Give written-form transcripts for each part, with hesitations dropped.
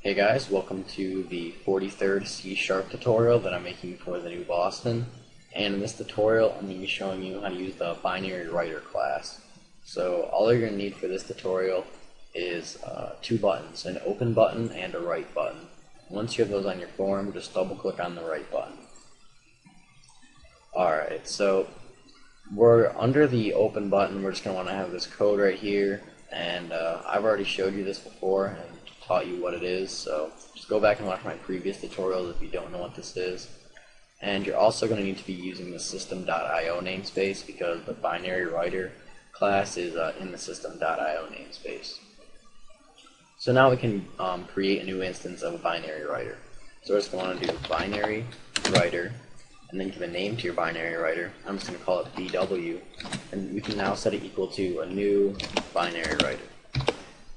Hey guys, welcome to the 43rd C# tutorial that I'm making for the new Boston. And in this tutorial, I'm going to be showing you how to use the BinaryWriter class. So all you're going to need for this tutorial is two buttons, an open button and a write button. Once you have those on your form, just double click on the write button. Alright, so we're under the open button. We're just going to want to have this code right here, and I've already showed you this before and taught you what it is, so just go back and watch my previous tutorials if you don't know what this is. And you're also going to need to be using the system.io namespace because the BinaryWriter class is in the system.io namespace. So now we can create a new instance of a BinaryWriter. So we're just going to do BinaryWriter and then give a name to your BinaryWriter. I'm just going to call it BW, and we can now set it equal to a new BinaryWriter.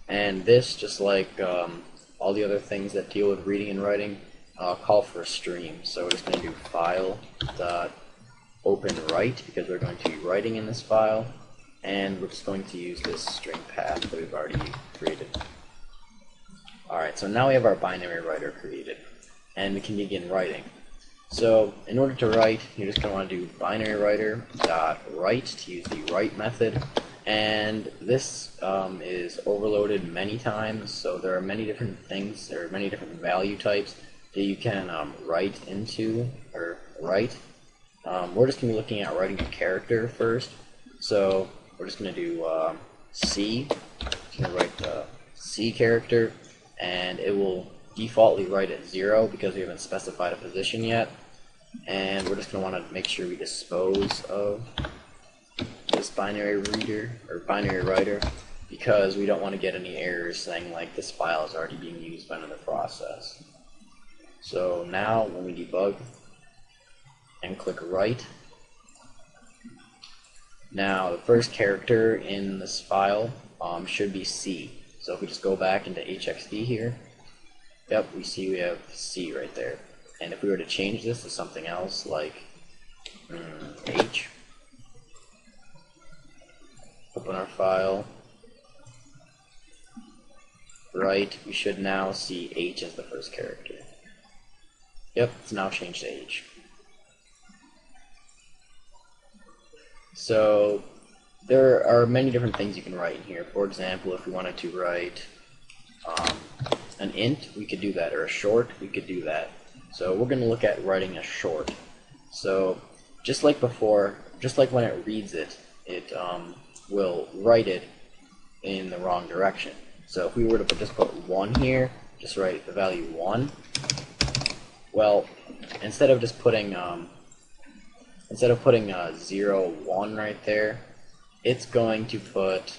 And this, just like all the other things that deal with reading and writing, call for a stream. So we're just going to do file.openWrite because we're going to be writing in this file, and we're just going to use this string path that we've already created. Alright, so now we have our BinaryWriter created, and we can begin writing. So in order to write, you're just going to want to do BinaryWriter.write to use the write method. And this is overloaded many times, so there are many different things, there are many different value types that you can write into, or write. We're just going to be looking at writing a character first, so we're just going to do C. Just going to write the C character, and it will defaultly write at 0 because we haven't specified a position yet. And we're just going to want to make sure we dispose of this binary reader or BinaryWriter because we don't want to get any errors saying like this file is already being used by another process. So now when we debug and click write, now the first character in this file should be C. So if we just go back into HXD here, yep, we see we have C right there. And if we were to change this to something else like H, open our file, write, we should now see H as the first character. Yep, it's now changed to H. So there are many different things you can write in here. For example, if we wanted to write an int, we could do that, or a short, we could do that. So we're going to look at writing a short. So just like before, just like when it reads it, it will write it in the wrong direction. So if we were to just put 1 here, just write the value 1. Well, instead of putting 0, 1 right there, it's going to put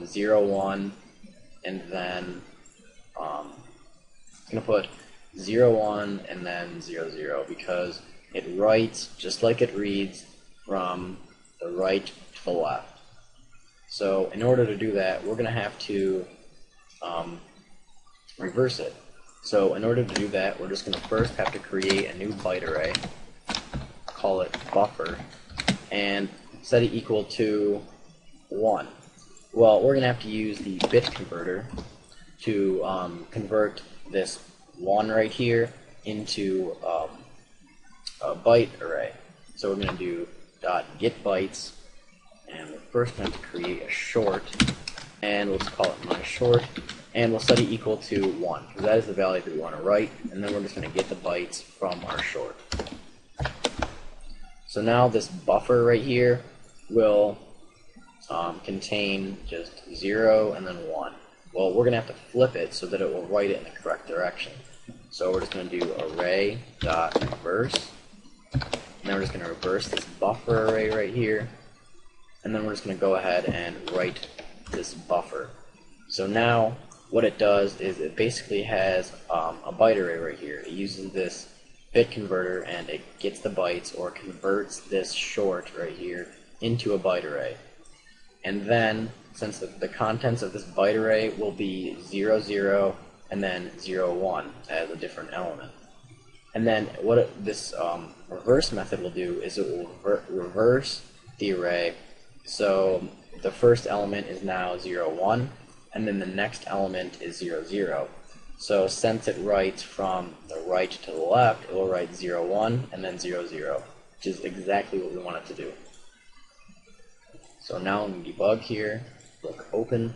0, 1, and then it's going to put 0, 1, and then 0, 0 because it writes just like it reads from the right to the left. So in order to do that, we're going to have to reverse it. So in order to do that, we're just going to first have to create a new byte array, call it buffer, and set it equal to 1. Well, we're going to have to use the bit converter to convert this 1 right here into a byte array. So we're going to do .getBytes, and we're first going to create a short, and we'll just call it myShort, and we'll set it equal to 1 because that is the value that we want to write, and then we're just going to get the bytes from our short. So now this buffer right here will contain just 0 and then 1. Well, we're going to have to flip it so that it will write it in the correct direction. So we're just going to do array.reverse, and then we're just going to reverse this buffer array right here, and then we're just going to go ahead and write this buffer. So now what it does is it basically has a byte array right here. It uses this bit converter and it gets the bytes or converts this short right here into a byte array. And then since the contents of this byte array will be 0, 0, and then 0, 1 as a different element. And then what this reverse method will do is it will reverse the array. So the first element is now 0, 1, and then the next element is 0, 0. So since it writes from the right to the left, it will write 0, 1 and then 0, 0, which is exactly what we want it to do. So now when we debug here, click open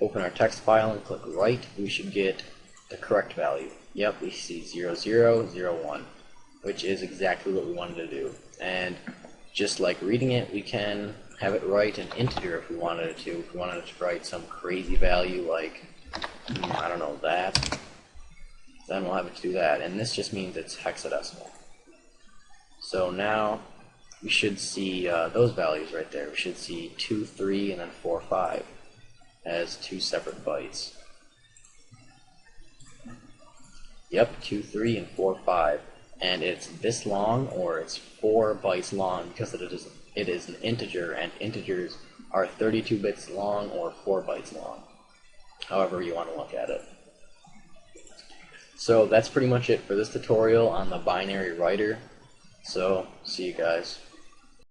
our text file and click write, we should get the correct value. Yep, we see 0, 0, 0, 1, which is exactly what we wanted to do. And just like reading it, we can have it write an integer if we wanted it to. If we wanted it to write some crazy value like, I don't know, that, then we'll have it to do that. And this just means it's hexadecimal. So now we should see those values right there. We should see 2, 3, and then 4, 5 as 2 separate bytes. Yep, 2, 3, and 4, 5. And it's this long, or it's 4 bytes long, because it is an integer, and integers are 32 bits long or 4 bytes long, however you want to look at it. So that's pretty much it for this tutorial on the binary writer. So see you guys.